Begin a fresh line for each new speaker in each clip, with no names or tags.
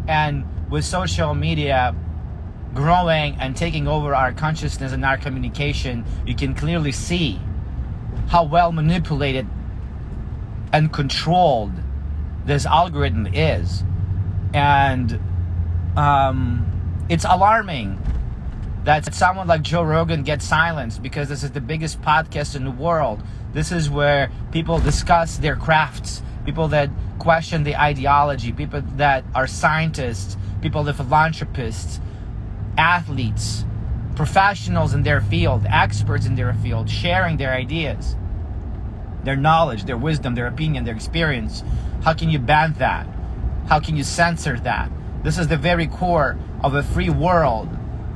And with social media growing and taking over our consciousness and our communication, you can clearly see how well manipulated and controlled this algorithm is. And it's alarming that someone like Joe Rogan gets silenced, because this is the biggest podcast in the world. This is where people discuss their crafts, people that question the ideology, people that are scientists, people that are philanthropists, athletes, professionals in their field, experts in their field, sharing their ideas, their knowledge, their wisdom, their opinion, their experience. How can you ban that? How can you censor that? This is the very core of a free world.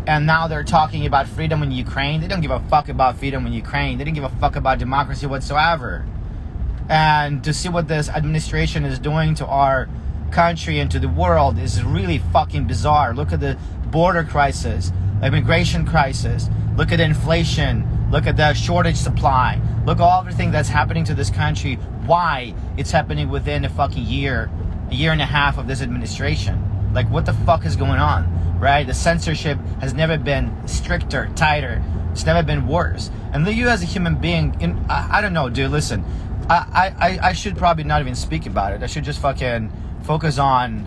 And now they're talking about freedom in Ukraine. They don't give a fuck about freedom in Ukraine. They don't give a fuck about democracy whatsoever. And to see what this administration is doing to our country and to the world is really fucking bizarre. Look at the border crisis, immigration crisis. Look at the inflation. Look at the shortage supply. Look at everything that's happening to this country. Why it's happening within a fucking year and a half of this administration. Like, what the fuck is going on? Right? The censorship has never been stricter, tighter. It's never been worse. And you as a human being, I don't know, dude, listen. I should probably not even speak about it. I should just fucking focus on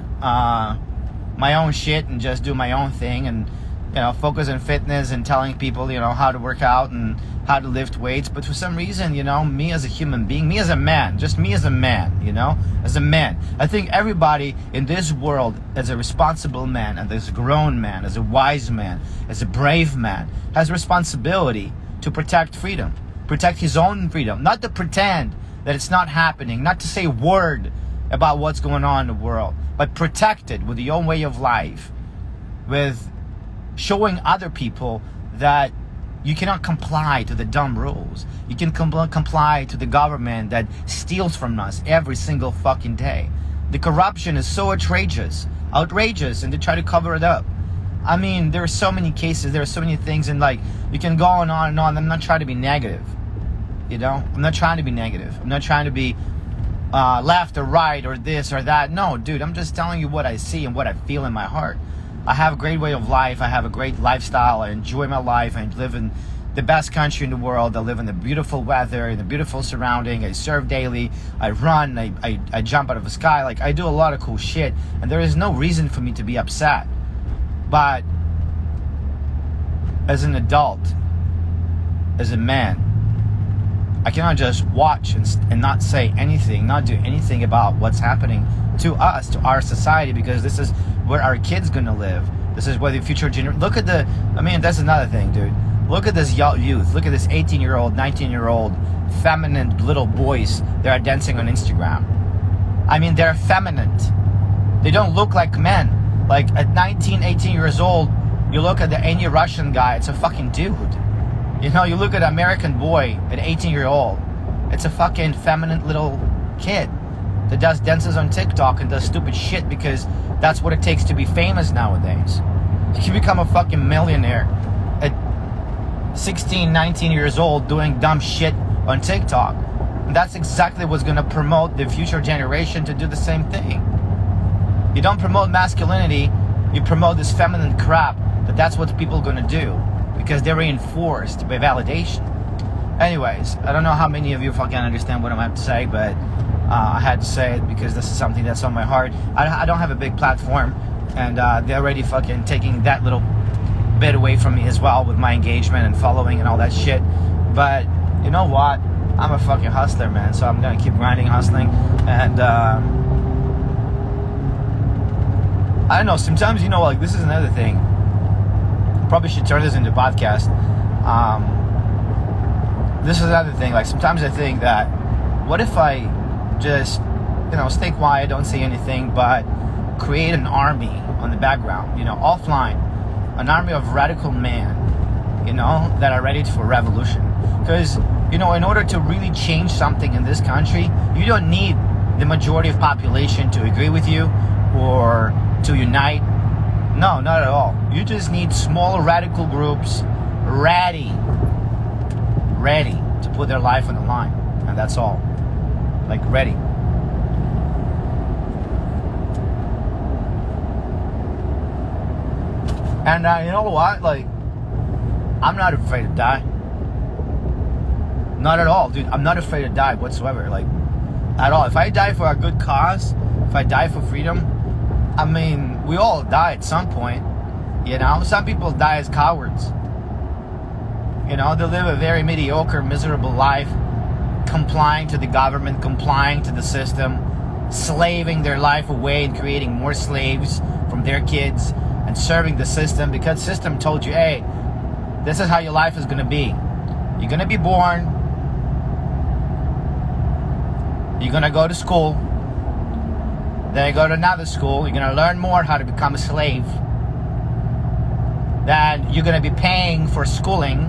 my own shit and just do my own thing, and, you know, focus on fitness and telling people, you know, how to work out and how to lift weights. But for some reason, you know, me as a human being, me as a man, just me as a man, you know, as a man, I think everybody in this world, as a responsible man, and as a grown man, as a wise man, as a brave man, has a responsibility to protect freedom, protect his own freedom, not to pretend that it's not happening, not to say a word about what's going on in the world, but protect it with your own way of life, with showing other people that you cannot comply to the dumb rules. You can comply to the government that steals from us every single fucking day. The corruption is so outrageous, and they try to cover it up. I mean, there are so many cases, there are so many things, and like, you can go on and on and on. I'm not trying to be negative, you know? I'm not trying to be negative. I'm not trying to be left or right or this or that. No, dude, I'm just telling you what I see and what I feel in my heart. I have a great way of life. I have a great lifestyle. I enjoy my life. I live in the best country in the world. I live in the beautiful weather, in the beautiful surrounding. I surf daily. I run. I jump out of the sky. Like, I do a lot of cool shit. And there is no reason for me to be upset. But as an adult, as a man, I cannot just watch and not say anything, not do anything about what's happening to us, to our society, because this is where our kids gonna live. This is where the future generation. Look at that's another thing, dude. Look at this youth. Look at this 18-year-old, 19-year-old feminine little boys that are dancing on Instagram. I mean, they're feminine. They don't look like men. Like, at 19, 18 years old, you look at any Russian guy, it's a fucking dude. You know, you look at an American boy, an 18-year-old, it's a fucking feminine little kid that does dances on TikTok and does stupid shit because that's what it takes to be famous nowadays. You can become a fucking millionaire at 16, 19 years old doing dumb shit on TikTok. And that's exactly what's going to promote the future generation to do the same thing. You don't promote masculinity, you promote this feminine crap, that's what people are going to do. Because they're reinforced by validation. Anyways, I don't know how many of you fucking understand what I'm about to say, but I had to say it because this is something that's on my heart. I don't have a big platform, and they're already fucking taking that little bit away from me as well with my engagement and following and all that shit. But you know what? I'm a fucking hustler, man, so I'm gonna keep grinding, hustling, and I don't know, sometimes, you know, like, this is another thing. Probably should turn this into a podcast. This is another thing. Like, sometimes I think that, what if I just, you know, stay quiet, don't say anything, but create an army on the background, you know, offline, an army of radical men, you know, that are ready for revolution. Because, you know, in order to really change something in this country, you don't need the majority of population to agree with you or to unite. No, not at all. You just need small radical groups ready to put their life on the line. And that's all. Like, ready. And you know what? Like, I'm not afraid to die. Not at all, dude. I'm not afraid to die whatsoever. Like, at all. If I die for a good cause, if I die for freedom, I mean, we all die at some point. You know, some people die as cowards. You know, they live a very mediocre, miserable life, complying to the government, complying to the system, slaving their life away and creating more slaves from their kids and serving the system because the system told you, hey, this is how your life is going to be. You're going to be born. You're going to go to school. Then you go to another school. You're going to learn more how to become a slave. Then you're going to be paying for schooling.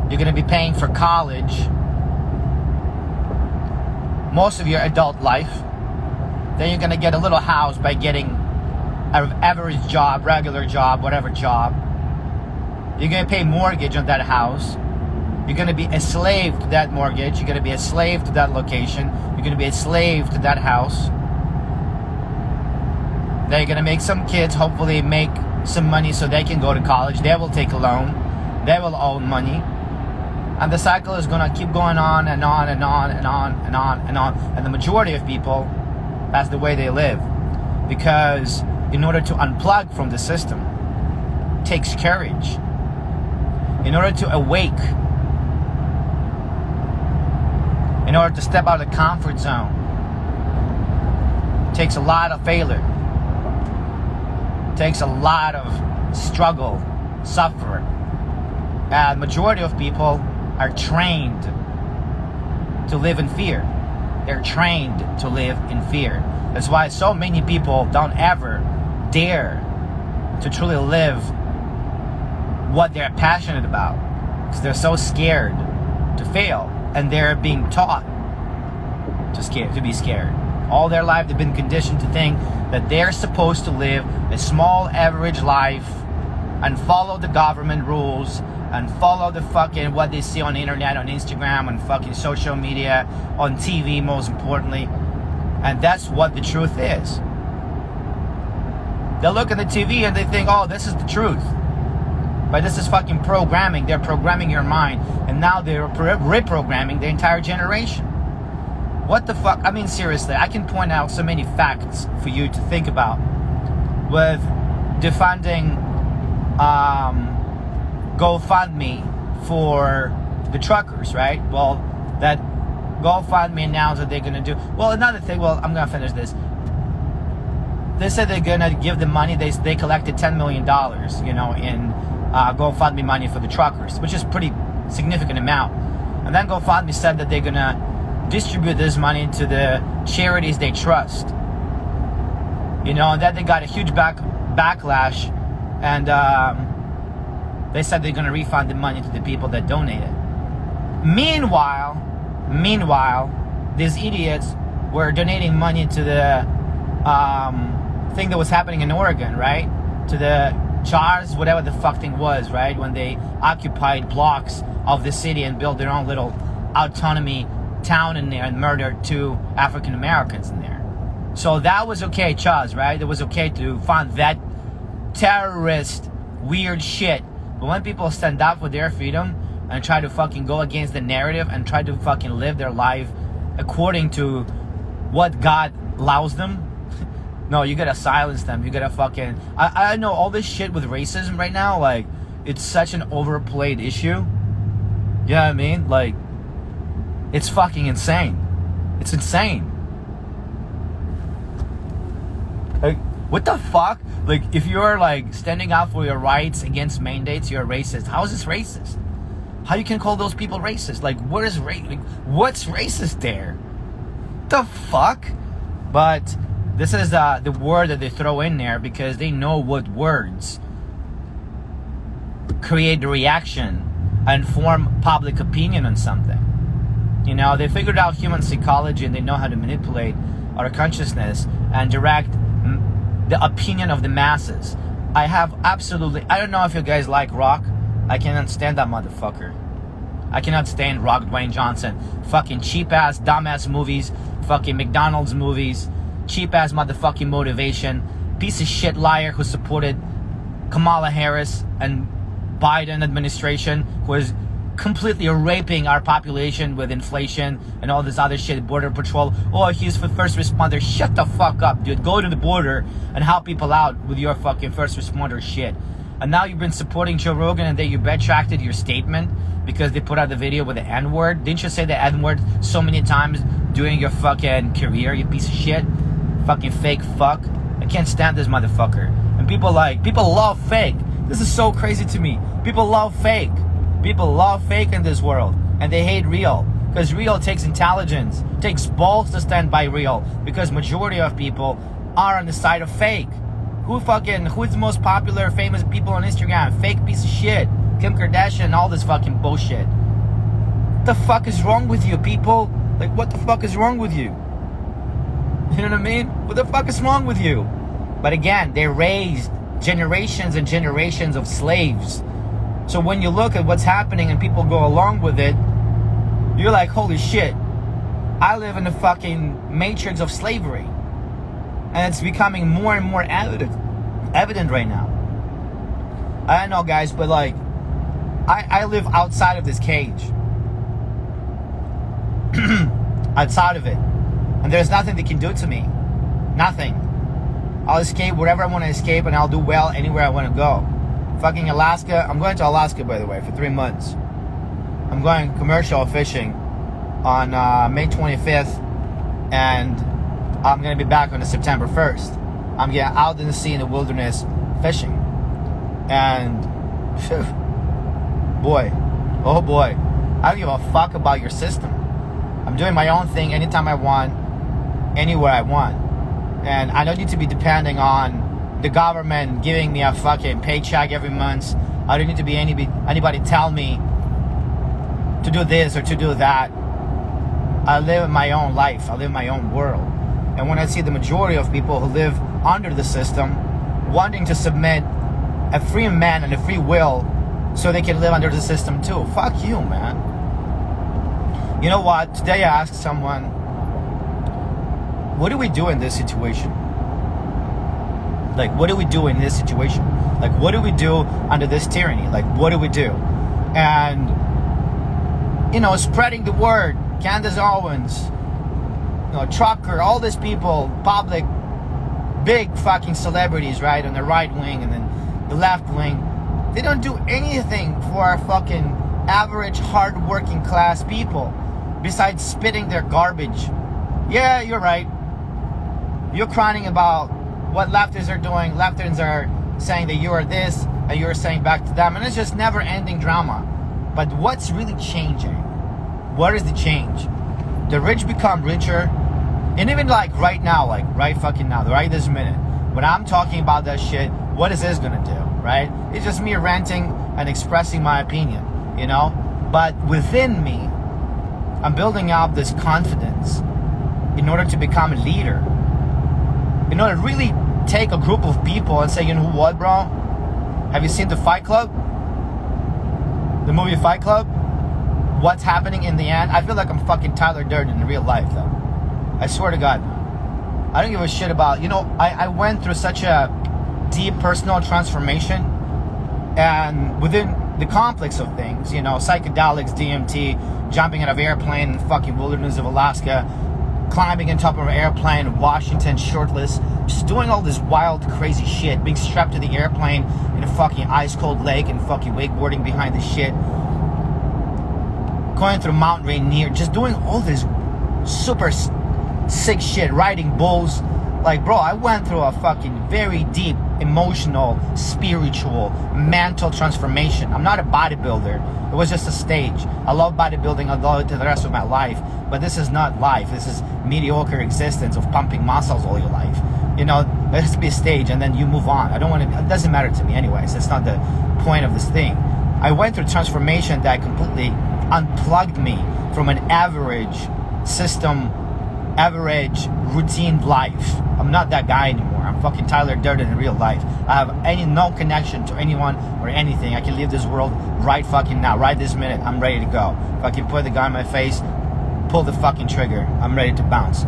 You're going to be paying for college. Most of your adult life. Then you're going to get a little house by getting an average job, regular job, whatever job. You're going to pay mortgage on that house. You're going to be a slave to that mortgage. You're going to be a slave to that location. You're going to be a slave to that house. Then you're going to make some kids, hopefully make some money so they can go to college. They will take a loan. They will own money. And the cycle is going to keep going on and on and on and on and on and on. And the majority of people, that's the way they live. Because in order to unplug from the system, it takes courage. In order to awake, in order to step out of the comfort zone, it takes a lot of failure. It takes a lot of struggle, suffering. And the majority of people are trained to live in fear. They're trained to live in fear. That's why so many people don't ever dare to truly live what they're passionate about, because they're so scared to fail, and they're being taught to be scared. All their life they've been conditioned to think that they're supposed to live a small average life and follow the government rules and follow the fucking what they see on the internet, on Instagram, on fucking social media, on TV most importantly. And that's what the truth is. They look at the TV and they think, oh, this is the truth. But this is fucking programming. They're programming your mind. And now they're reprogramming the entire generation. What the fuck? I mean, seriously, I can point out so many facts for you to think about with defunding GoFundMe for the truckers, right? Well, that GoFundMe announced that they're going to do... Well, another thing, I'm going to finish this. They said they're going to give the money. They collected $10 million, you know, in GoFundMe money for the truckers, which is pretty significant amount. And then GoFundMe said that they're going to distribute this money to the charities they trust. You know, and then they got a huge backlash, and they said they're going to refund the money to the people that donated. Meanwhile, these idiots were donating money to the thing that was happening in Oregon, right? To the CHARs, whatever the fuck thing was, right? When they occupied blocks of the city and built their own little autonomy town in there and murdered 2 African Americans in there. So that was okay, CHARs, right? It was okay to fund that terrorist weird shit. But when people stand up for their freedom and try to fucking go against the narrative and try to fucking live their life according to what God allows them, no, you gotta silence them. You gotta fucking... I know all this shit with racism right now, like, it's such an overplayed issue. You know what I mean? Like, it's fucking insane. It's insane. Like, what the fuck? Like, if you're, like, standing up for your rights against mandates, you're a racist. How is this racist? How you can call those people racist? Like, what is what's racist there? The fuck? But this is the word that they throw in there because they know what words create the reaction and form public opinion on something. You know, they figured out human psychology and they know how to manipulate our consciousness and direct the opinion of the masses. I don't know if you guys like rock. I cannot stand that motherfucker. I cannot stand Rock Dwayne Johnson. Fucking cheap ass, dumbass movies. Fucking McDonald's movies. Cheap ass motherfucking motivation. Piece of shit liar who supported Kamala Harris and Biden administration, who is completely raping our population with inflation and all this other shit, border patrol. Oh, he's for first responders. Shut the fuck up, dude. Go to the border and help people out with your fucking first responder shit. And now you've been supporting Joe Rogan, and then you retracted your statement because they put out the video with the N-word. Didn't you say the N-word so many times during your fucking career, you piece of shit? Fucking fake fuck. I can't stand this motherfucker. And people love fake. This is so crazy to me. People love fake. People love fake in this world, and they hate real. Because real takes intelligence, takes balls to stand by real. Because majority of people are on the side of fake. Who's the most popular, famous people on Instagram? Fake piece of shit. Kim Kardashian, all this fucking bullshit. What the fuck is wrong with you, people? Like, what the fuck is wrong with you? You know what I mean? What the fuck is wrong with you? But again, they raised generations and generations of slaves. So when you look at what's happening and people go along with it, you're like, holy shit, I live in the fucking matrix of slavery. And it's becoming more and more evident right now. I don't know, guys, but like, I live outside of this cage. Outside of it. And there's nothing they can do to me. Nothing. I'll escape wherever I want to escape, and I'll do well anywhere I want to go. Fucking Alaska. I'm going to Alaska, by the way, for 3 months. I'm going commercial fishing on May 25th, and I'm going to be back on the September 1st. I'm getting out in the sea in the wilderness fishing. And boy, oh boy, I don't give a fuck about your system. I'm doing my own thing anytime I want, anywhere I want. And I don't need to be depending on the government giving me a fucking paycheck every month. I don't need to be anybody tell me to do this or to do that. I live my own life. I live my own world. And when I see the majority of people who live under the system wanting to submit a free man and a free will so they can live under the system too, fuck you, man. You know what? Today I asked someone, what do we do in this situation? Like, what do we do in this situation? Like, what do we do under this tyranny? Like, what do we do? And, you know, spreading the word, Candace Owens, you know, Trucker, all these people, public, big fucking celebrities, right, on the right wing and then the left wing, they don't do anything for our fucking average, hard-working class people besides spitting their garbage. Yeah, you're right. You're crying about what leftists are doing. Leftists are saying that you are this, and you're saying back to them, and it's just never-ending drama. But what's really changing? What is the change? The rich become richer. And even like right now, like right fucking now, right this minute, when I'm talking about that shit, what is this gonna do, right? It's just me ranting and expressing my opinion, you know? But within me, I'm building up this confidence in order to become a leader. In order to really take a group of people and say, you know what, bro? Have you seen the Fight Club? The movie Fight Club? What's happening in the end? I feel like I'm fucking Tyler Durden in real life, though. I swear to God. I don't give a shit about, you know, I went through such a deep personal transformation, and within the complex of things, you know, psychedelics, DMT, jumping out of airplane in the fucking wilderness of Alaska, climbing on top of an airplane in Washington shirtless, just doing all this wild, crazy shit, being strapped to the airplane in a fucking ice-cold lake and fucking wakeboarding behind the shit, going through Mount Rainier, just doing all this super sick shit, riding bulls. Like, bro, I went through a fucking very deep, emotional, spiritual, mental transformation. I'm not a bodybuilder. It was just a stage. I love bodybuilding. I'll do it to the rest of my life. But this is not life. This is mediocre existence of pumping muscles all your life. You know, let us be a stage and then you move on. I don't want to, it doesn't matter to me anyways. That's not the point of this thing. I went through transformation that completely unplugged me from an average system, average routine life. I'm not that guy anymore. I'm fucking Tyler Durden in real life. I have no connection to anyone or anything. I can leave this world right fucking now, right this minute. I'm ready to go. If I can put the gun in my face, pull the fucking trigger, I'm ready to bounce.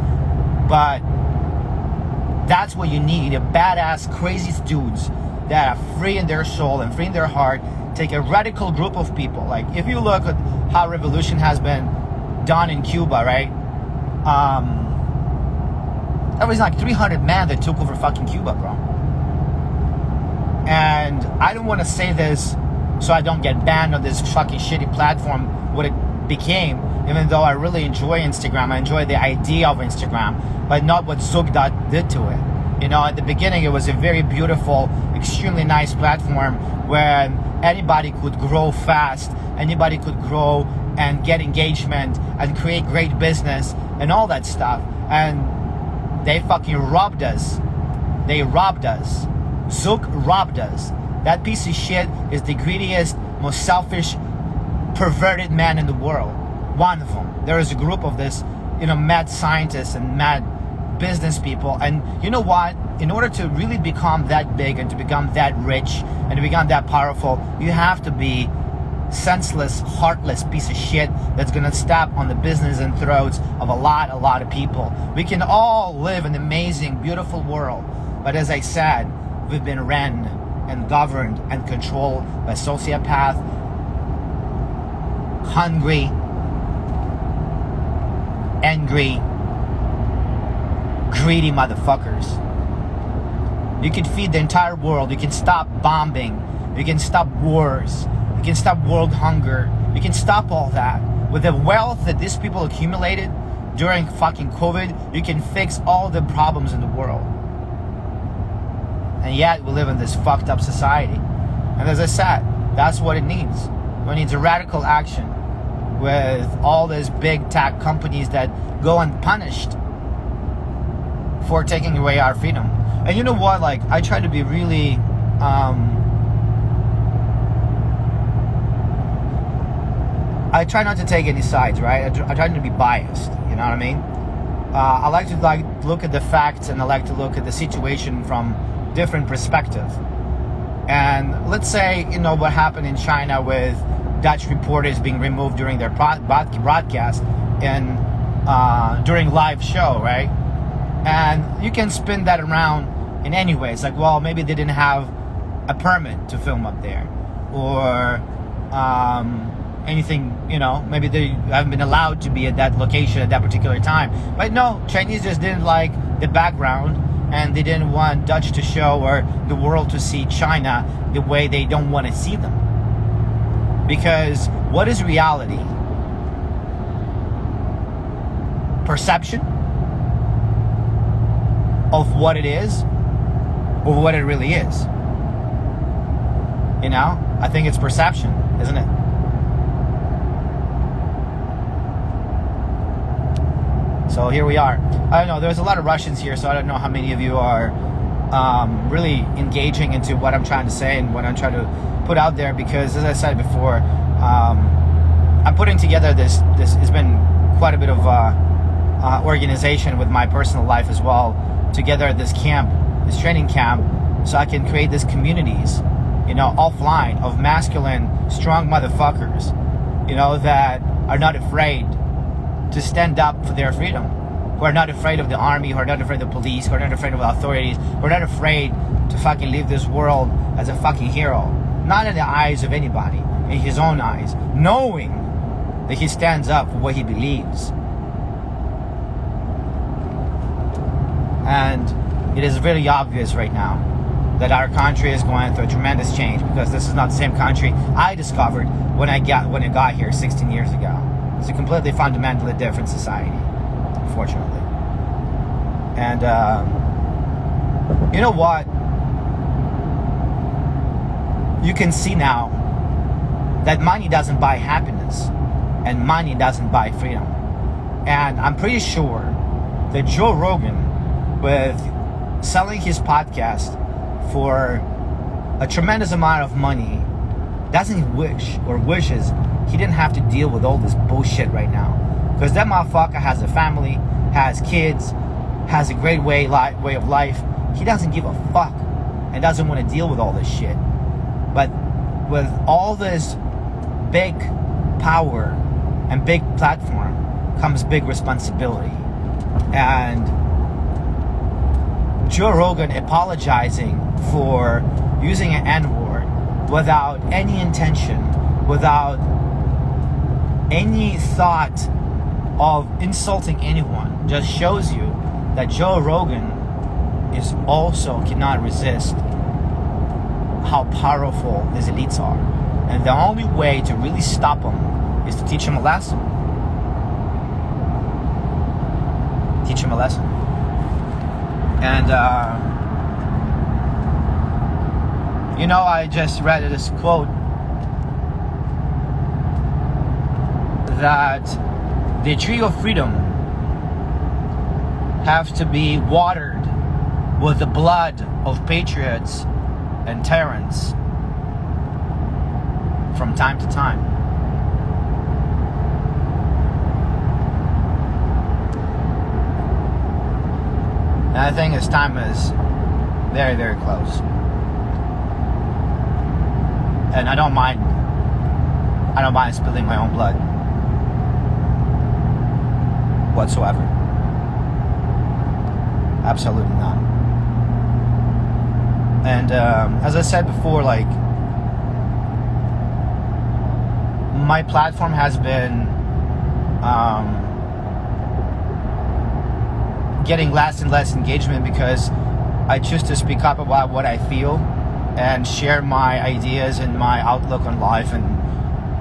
But that's what you need. A badass, crazy dudes that are free in their soul and free in their heart, take a radical group of people. Like, if you look at how revolution has been done in Cuba, right? That was like 300 men that took over fucking Cuba, bro. And I don't want to say this so I don't get banned on this fucking shitty platform, what it became, even though I really enjoy Instagram. I enjoy the idea of Instagram, but not what Zugdat did to it. You know, at the beginning, it was a very beautiful, extremely nice platform where anybody could grow fast, anybody could grow and get engagement and create great business and all that stuff. And they fucking robbed us. They robbed us. Zug robbed us. That piece of shit is the greediest, most selfish, perverted man in the world. One of them. There is a group of this, mad scientists and mad business people. And you know what? In order to really become that big and to become that rich and to become that powerful, you have to be senseless, heartless piece of shit that's gonna step on the business and throats of a lot of people. We can all live in an amazing, beautiful world, but as I said, we've been ran and governed and controlled by sociopath, hungry, angry, greedy motherfuckers. You can feed the entire world. You can stop bombing. You can stop wars. You can stop world hunger. You can stop all that. With the wealth that these people accumulated during fucking COVID, you can fix all the problems in the world. And yet we live in this fucked up society. And as I said, that's what it needs. It needs a radical action with all these big tech companies that go unpunished for taking away our freedom. And you know what? Like, I try to be really I try not to take any sides, right? I try not to be biased, you know what I mean? I like to look at the facts, and I like to look at the situation from different perspective. And let's say, what happened in China with Dutch reporters being removed during their broadcast and during live show, right? And you can spin that around in any way. It's like, well, maybe they didn't have a permit to film up there, or anything, maybe they haven't been allowed to be at that location at that particular time. But no, Chinese just didn't like the background, and they didn't want Dutch to show or the world to see China the way they don't want to see them. Because what is reality? Perception of what it is or what it really is. I think it's perception, isn't it? So here we are. I don't know, there's a lot of Russians here, so I don't know how many of you are really engaging into what I'm trying to say and what I'm trying to put out there, because as I said before, I'm putting together this has been quite a bit of organization with my personal life as well, together at this camp, this training camp, so I can create these communities, offline, of masculine, strong motherfuckers, that are not afraid to stand up for their freedom, who are not afraid of the army, who are not afraid of the police, who are not afraid of the authorities, who are not afraid to fucking leave this world as a fucking hero. Not in the eyes of anybody, in his own eyes, knowing that he stands up for what he believes. And it is really obvious right now that our country is going through a tremendous change, because this is not the same country I discovered when I got here 16 years ago. It's a completely fundamentally different society, unfortunately. And you know what? You can see now that money doesn't buy happiness, and money doesn't buy freedom. And I'm pretty sure that Joe Rogan, with selling his podcast for a tremendous amount of money, doesn't wish or wishes he didn't have to deal with all this bullshit right now. Because that motherfucker has a family, has kids, has a great way of life. He doesn't give a fuck and doesn't want to deal with all this shit. But with all this big power and big platform comes big responsibility. And Joe Rogan apologizing for, using an N-word without any intention, without any thought of insulting anyone, just shows you that Joe Rogan is also cannot resist how powerful his elites are. And the only way to really stop him is to teach him a lesson. Teach him a lesson. And, I just read this quote that the tree of freedom have to be watered with the blood of patriots and tyrants from time to time. And I think his time is very, very close. And I don't mind spilling my own blood whatsoever. Absolutely not. And as I said before, like, my platform has been getting less and less engagement because I choose to speak up about what I feel and share my ideas and my outlook on life and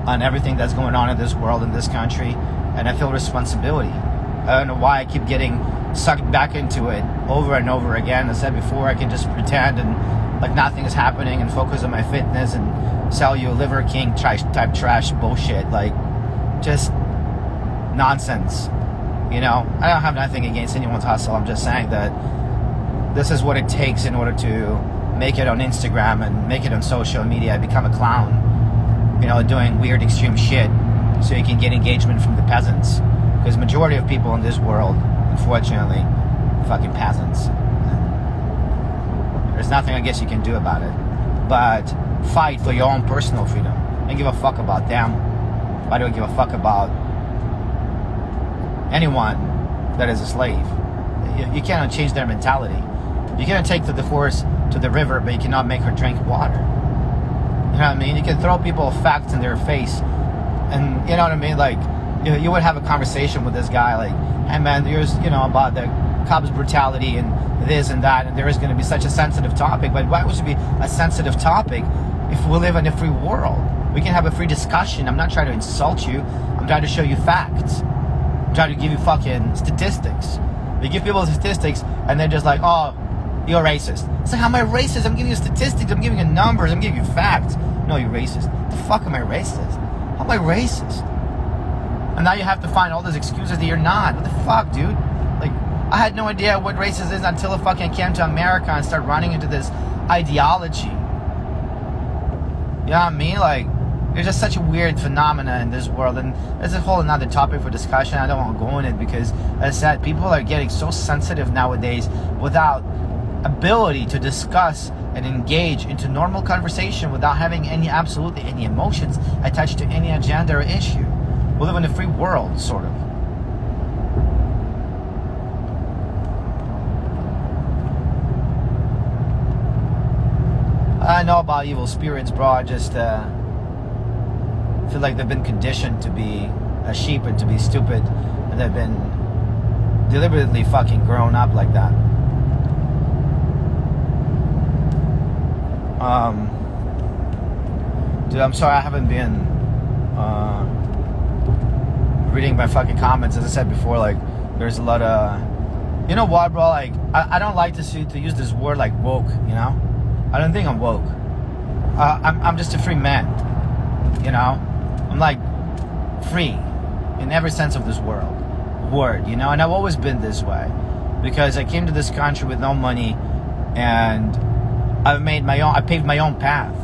on everything that's going on in this world, in this country, and I feel responsibility. I don't know why I keep getting sucked back into it over and over again. As I said before, I can just pretend and like nothing is happening and focus on my fitness and sell you Liver King type trash bullshit, like just nonsense. I don't have nothing against anyone's hustle. I'm just saying that this is what it takes in order to make it on Instagram and make it on social media, become a clown, doing weird extreme shit so you can get engagement from the peasants. Because majority of people in this world, unfortunately, fucking peasants. There's nothing I guess you can do about it but fight for your own personal freedom. I don't give a fuck about them. Why do I give a fuck about anyone that is a slave? You cannot change their mentality. You cannot take the horse to the river, but you cannot make her drink water. You know what I mean? You can throw people facts in their face, and you know what I mean? Like, you would have a conversation with this guy, like, hey man, here's, about the cops' brutality and this and that, and there is going to be such a sensitive topic. But why would it be a sensitive topic if we live in a free world? We can have a free discussion. I'm not trying to insult you. I'm trying to show you facts. I'm trying to give you fucking statistics. You give people statistics, and they're just like, oh, you're racist. It's like, how am I racist? I'm giving you statistics. I'm giving you numbers. I'm giving you facts. No, you're racist. The fuck am I racist? How am I racist? And now you have to find all these excuses that you're not. What the fuck, dude? Like, I had no idea what racist is until I fucking came to America and started running into this ideology. You know what I mean? Like, there's just such a weird phenomena in this world, and there's a whole another topic for discussion. I don't want to go in it because, as I said, people are getting so sensitive nowadays without ability to discuss and engage into normal conversation without having absolutely any emotions attached to any agenda or issue. We live in a free world, sort of. I know about evil spirits, bro. I just feel like they've been conditioned to be a sheep and to be stupid, and they've been deliberately fucking grown up like that. Dude, I'm sorry I haven't been reading my fucking comments. As I said before, like, there's a lot of, you know what, bro, like, I don't like to use this word like woke, I don't think I'm woke. I'm just a free man, I'm like free in every sense of this word, and I've always been this way because I came to this country with no money, and I paved my own path.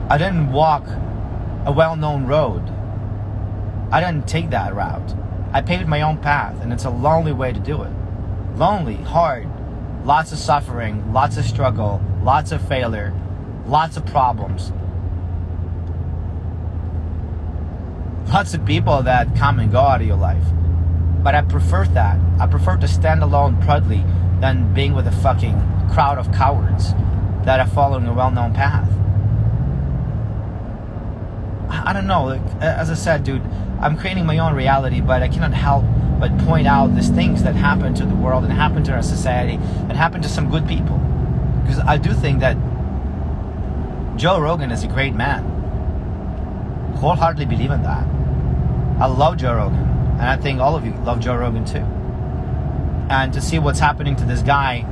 I didn't walk a well-known road. I didn't take that route. I paved my own path, and it's a lonely way to do it. Lonely, hard, lots of suffering, lots of struggle, lots of failure, lots of problems. Lots of people that come and go out of your life. But I prefer that. I prefer to stand alone proudly than being with a fucking crowd of cowards that are following a well-known path. I don't know. Like, as I said, dude, I'm creating my own reality, but I cannot help but point out these things that happen to the world and happen to our society and happen to some good people. Because I do think that Joe Rogan is a great man. Wholeheartedly believe in that. I love Joe Rogan, and I think all of you love Joe Rogan too. And to see what's happening to this guy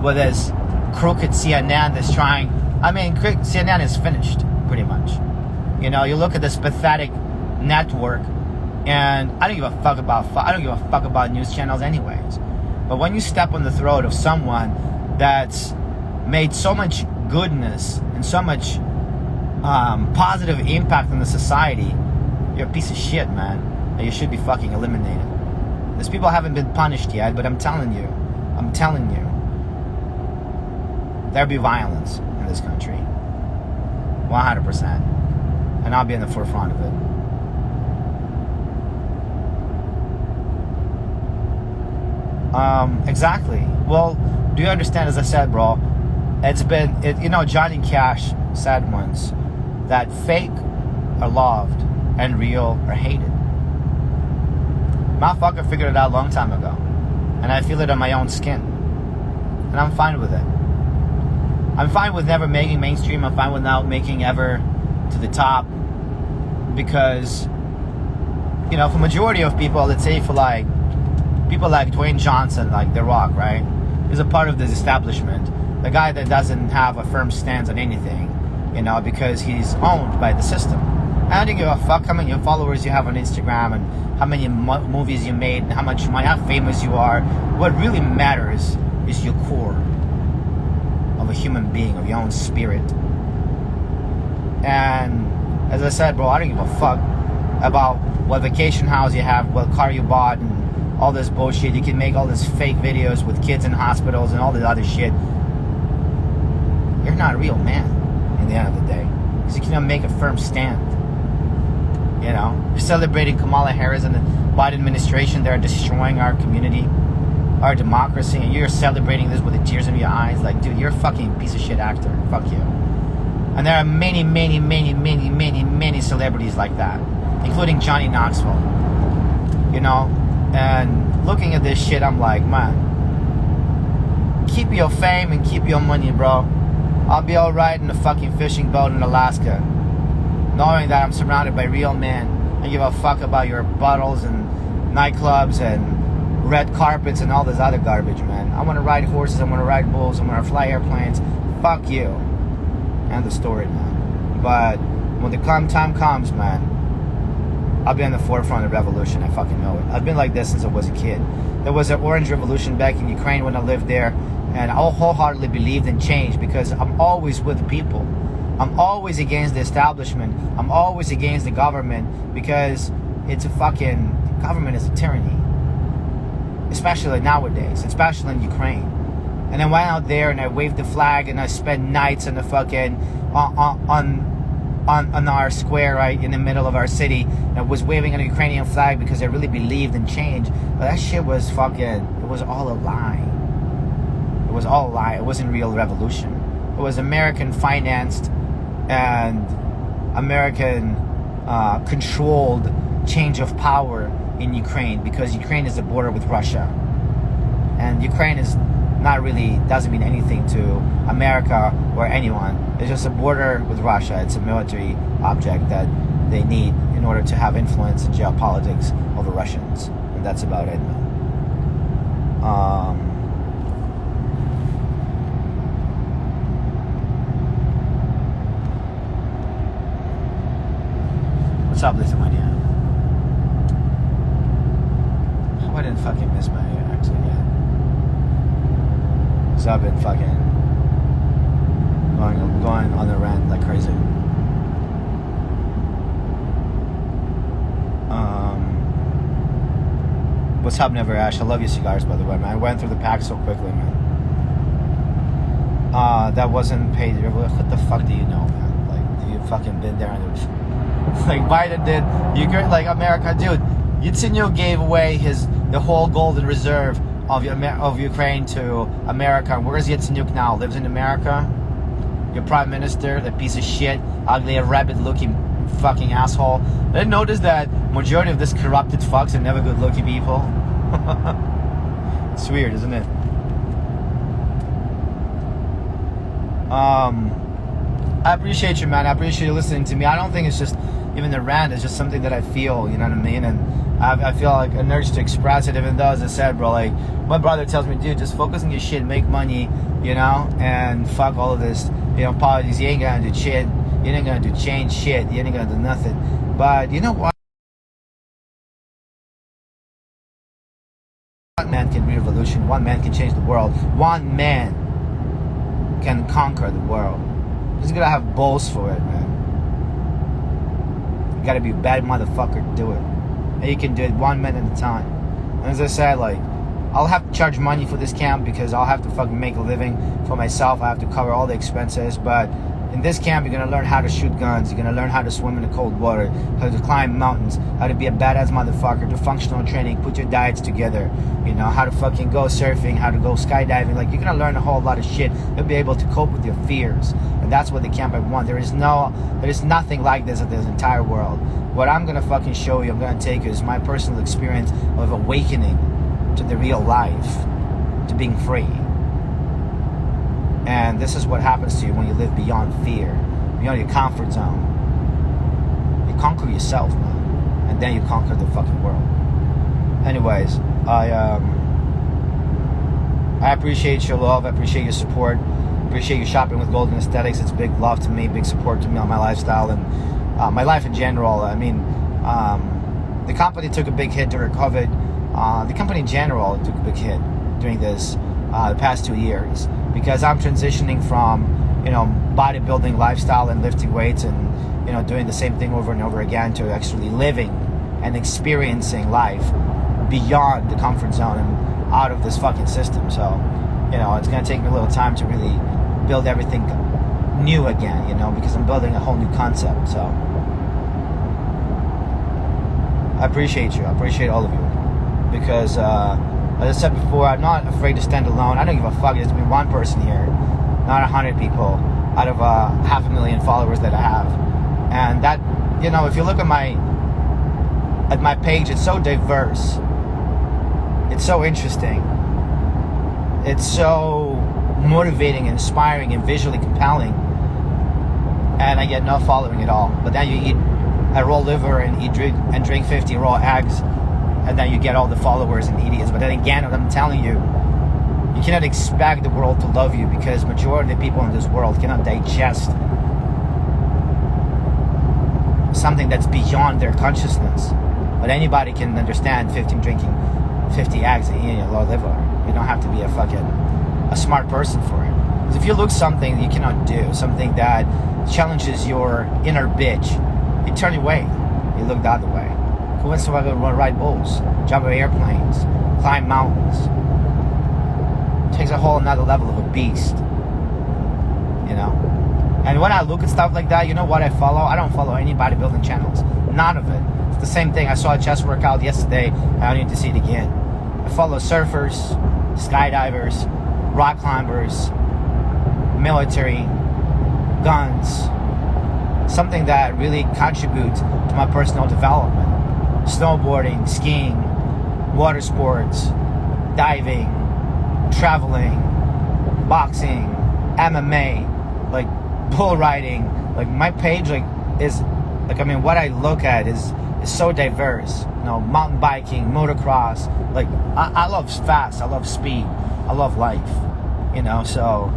with his crooked CNN that's trying, I mean, CNN is finished, pretty much. You know, you look at this pathetic network, and I don't give a fuck about news channels anyways. But when you step on the throat of someone that's made so much goodness and so much positive impact on the society, you're a piece of shit, man, and you should be fucking eliminated. These people haven't been punished yet, but I'm telling you, there'll be violence in this country, 100%. And I'll be in the forefront of it. Exactly. Well, do you understand, as I said, bro, Johnny Cash said once that fake are loved and real are hated. Motherfucker figured it out a long time ago. And I feel it on my own skin. And I'm fine with it. I'm fine with never making mainstream. I'm fine with not making ever to the top, because for majority of people, let's say for like people like Dwayne Johnson, like The Rock, right, is a part of this establishment, the guy that doesn't have a firm stance on anything, because he's owned by the system. I don't give a fuck how many followers you have on Instagram and how many movies you made and how much money, how famous you are. What really matters is your core of a human being, of your own spirit. And as I said, bro, I don't give a fuck about what vacation house you have, what car you bought, and all this bullshit. You can make all these fake videos with kids in hospitals and all this other shit. You're not a real man in the end of the day, because you cannot make a firm stand. You're celebrating Kamala Harris and the Biden administration. They're destroying our community, our democracy, and you're celebrating this with the tears in your eyes. Like, dude, you're a fucking piece of shit actor. Fuck you. And there are many, many, many, many, many, many celebrities like that, including Johnny Knoxville. And looking at this shit, I'm like, man, keep your fame and keep your money, bro. I'll be alright in a fucking fishing boat in Alaska, knowing that I'm surrounded by real men. I give a fuck about your bottles and nightclubs and red carpets and all this other garbage, man. I want to ride horses, I want to ride bulls, I want to fly airplanes. Fuck you. And the story, man. But when the time comes, man, I'll be on the forefront of the revolution. I fucking know it. I've been like this since I was a kid. There was an orange revolution back in Ukraine when I lived there, and I wholeheartedly believed in change, because I'm always with people. I'm always against the establishment. I'm always against the government, because it's a fucking, government is a tyranny. Especially nowadays, especially in Ukraine. And I went out there and I waved the flag and I spent nights on the fucking, on our square, right, in the middle of our city. And I was waving a Ukrainian flag because I really believed in change. But that shit was fucking, it was all a lie. It was all a lie. It wasn't real revolution. It was American financed and American controlled change of power in Ukraine, because Ukraine is the border with Russia. And Ukraine is not really, doesn't mean anything to America or anyone. It's just a border with Russia. It's a military object that they need in order to have influence in geopolitics over Russians. And that's about it, man. What's up, Lithuania? Oh, I didn't fucking miss my exit yet. So I've been fucking going on the rant like crazy. What's up, Never Ash? I love your cigars, by the way, man. I went through the pack so quickly, man. That wasn't paid. What the fuck do you know, man? Like, you fucking been there and it was, like Biden did. Like America, dude. Yatsenyuk gave away the whole golden reserve of Ukraine to America. Where's Yatsenyuk now? Lives in America? your prime minister, that piece of shit, ugly, rabbit-looking fucking asshole. Did you notice that majority of this corrupted fucks are never good-looking people? It's weird, isn't it? I appreciate you, man. I appreciate you listening to me. I don't think it's just even the rant. It's just something that I feel, you know what I mean? And I feel like an urge to express it, even though, as I said, bro, like, my brother tells me, dude, just focus on your shit, make money, you know, and fuck all of this, you know, politics. You ain't gonna do shit. You ain't gonna do change shit. You ain't gonna do nothing. But you know what? One man can be a revolution. One man can change the world. One man can conquer the world. You just gotta have balls for it, man. You gotta be a bad motherfucker to do it. And you can do it one man at a time. And as I said, like, I'll have to charge money for this camp because I'll have to fucking make a living for myself. I have to cover all the expenses. But in this camp, you're gonna learn how to shoot guns. You're gonna learn how to swim in the cold water, how to climb mountains, how to be a badass motherfucker, do functional training, put your diets together. You know, how to fucking go surfing, how to go skydiving. Like, you're gonna learn a whole lot of shit. You'll be able to cope with your fears. And that's what the camp I want. There is nothing like this in this entire world. What I'm gonna fucking show you, I'm gonna take you, is my personal experience of awakening to the real life, to being free. And this is what happens to you when you live beyond fear, beyond your comfort zone. You conquer yourself, man, and then you conquer the fucking world. Anyways, I appreciate your love, I appreciate your support, appreciate you shopping with Golden Aesthetics. It's big love to me, big support to me on my lifestyle and my life in general. I mean, the company took a big hit during COVID. The company in general took a big hit during this the past 2 years, because I'm transitioning from, you know, bodybuilding lifestyle and lifting weights and, you know, doing the same thing over and over again to actually living and experiencing life beyond the comfort zone and out of this fucking system. So, you know, it's going to take me a little time to really build everything new again, you know, because I'm building a whole new concept. So I appreciate you. I appreciate all of you, because as I said before, I'm not afraid to stand alone. I don't give a fuck. There's been one person here, not 100 people out of 500,000 followers that I have. And that, you know, if you look at my page, it's so diverse. It's so interesting. It's so motivating, inspiring, and visually compelling. And I get no following at all. But then you eat a raw liver and drink 50 raw eggs, and then you get all the followers and idiots. But then again, what I'm telling you, you cannot expect the world to love you, because majority of the people in this world cannot digest something that's beyond their consciousness. But anybody can understand drinking 50 eggs and eating a raw liver. You don't have to be a smart person for it. Because if you look something that you cannot do, something that challenges your inner bitch, you turn away. You look the other way. Who wants to ride bulls, jump on airplanes, climb mountains? It takes a whole another level of a beast, you know? And when I look at stuff like that, you know what I follow? I don't follow any bodybuilding channels. None of it. It's the same thing. I saw a chest workout yesterday. I don't need to see it again. I follow surfers, skydivers, rock climbers, military, guns. Something that really contributes to my personal development. Snowboarding, skiing, water sports, diving, traveling, boxing, MMA, like bull riding. Like my page, what I look at is so diverse. You know, mountain biking, motocross. Like I love fast, I love speed, I love life. You know, so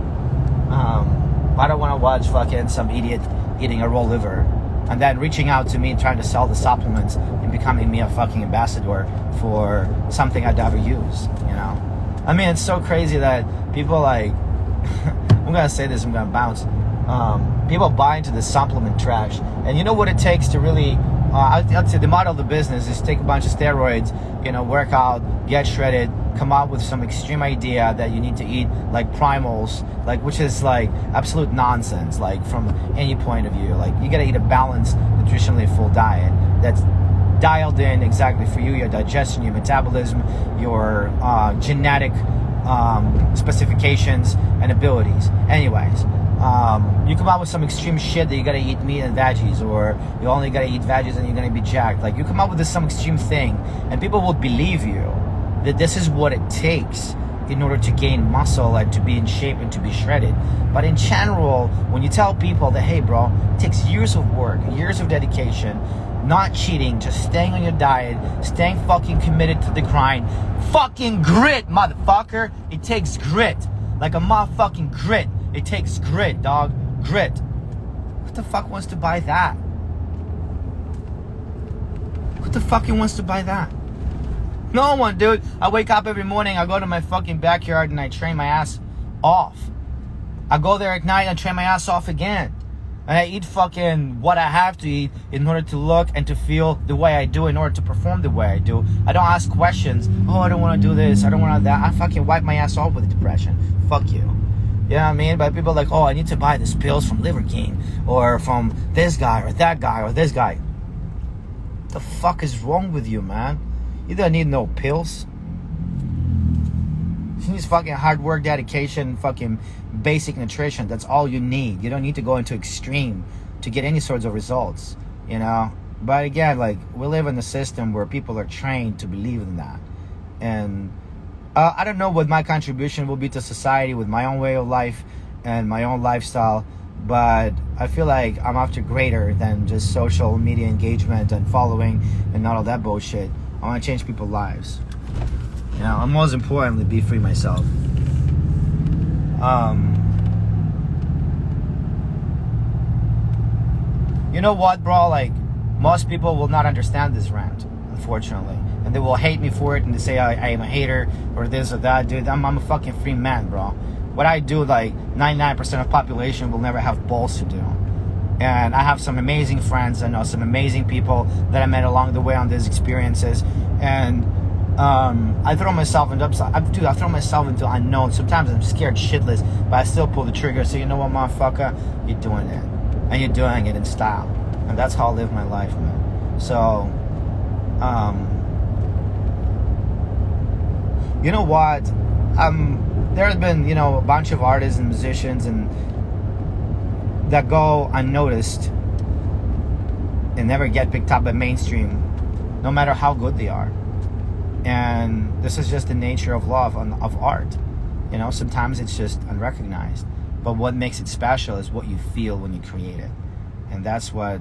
I don't want to watch fucking some idiot eating a raw liver and then reaching out to me and trying to sell the supplements and becoming me a fucking ambassador for something I'd never use, you know? I mean, it's so crazy that people like, I'm gonna say this, I'm gonna bounce. People buy into the supplement trash. And you know what it takes to really, I'd say the model of the business is take a bunch of steroids, you know, work out, get shredded, come up with some extreme idea that you need to eat like primals, like, which is like absolute nonsense, like from any point of view. Like, you gotta eat a balanced, nutritionally full diet that's dialed in exactly for you, your digestion, your metabolism, your genetic specifications and abilities. Anyways, you come out with some extreme shit that you gotta eat meat and veggies, or you only gotta eat veggies and you're gonna be jacked. Like, you come up with some extreme thing, and people will believe you that this is what it takes in order to gain muscle and to be in shape and to be shredded. But in general, when you tell people that, hey bro, it takes years of work, years of dedication, not cheating, just staying on your diet, staying fucking committed to the grind, fucking grit, motherfucker. It takes grit, like a motherfucking grit. It takes grit, dog, grit. Who the fuck wants to buy that? Who the fucking wants to buy that? No one, dude. I wake up every morning, I go to my fucking backyard and I train my ass off. I go there at night and train my ass off again. And I eat fucking what I have to eat in order to look and to feel the way I do, in order to perform the way I do. I don't ask questions. Oh, I don't want to do this. I don't want to do that. I fucking wipe my ass off with depression. Fuck you. You know what I mean? But people are like, oh, I need to buy these pills from Liver King, or from this guy, or that guy, or this guy. What the fuck is wrong with you, man? You don't need no pills. You need fucking hard work, dedication, fucking basic nutrition. That's all you need. You don't need to go into extreme to get any sorts of results, you know? But again, like, we live in a system where people are trained to believe in that. And I don't know what my contribution will be to society with my own way of life and my own lifestyle, but I feel like I'm after greater than just social media engagement and following and not all that bullshit. I want to change people's lives. You know, and most importantly, be free myself. You know what, bro? Like, most people will not understand this rant, unfortunately. And they will hate me for it, and they say I am a hater or this or that. Dude, I'm a fucking free man, bro. What I do, like, 99% of population will never have balls to do. And I have some amazing friends. I know some amazing people that I met along the way on these experiences. And I throw myself into I throw myself into unknown. Sometimes I'm scared shitless, but I still pull the trigger. So, you know what, motherfucker? You're doing it. And you're doing it in style. And that's how I live my life, man. So, you know what? There's been, you know, a bunch of artists and musicians and that go unnoticed and never get picked up by mainstream, no matter how good they are. And this is just the nature of love of art. You know, sometimes it's just unrecognized. But what makes it special is what you feel when you create it. And that's what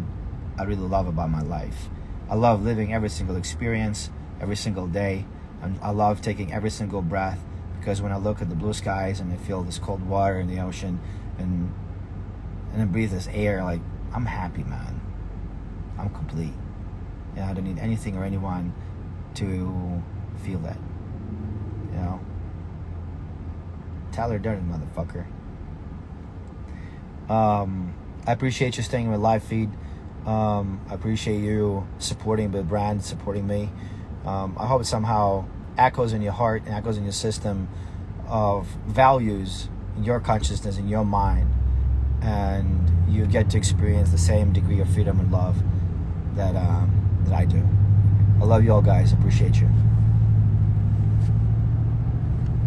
I really love about my life. I love living every single experience, every single day. And I love taking every single breath, because when I look at the blue skies and I feel this cold water in the ocean and I breathe this air, like, I'm happy, man. I'm complete. Yeah, I don't need anything or anyone to feel that. You know? Tyler Durden, motherfucker. I appreciate you staying in my live feed. I appreciate you supporting the brand, supporting me. I hope it somehow echoes in your heart and echoes in your system of values in your consciousness, in your mind, and you get to experience the same degree of freedom and love that I do. I love you all, guys. Appreciate you.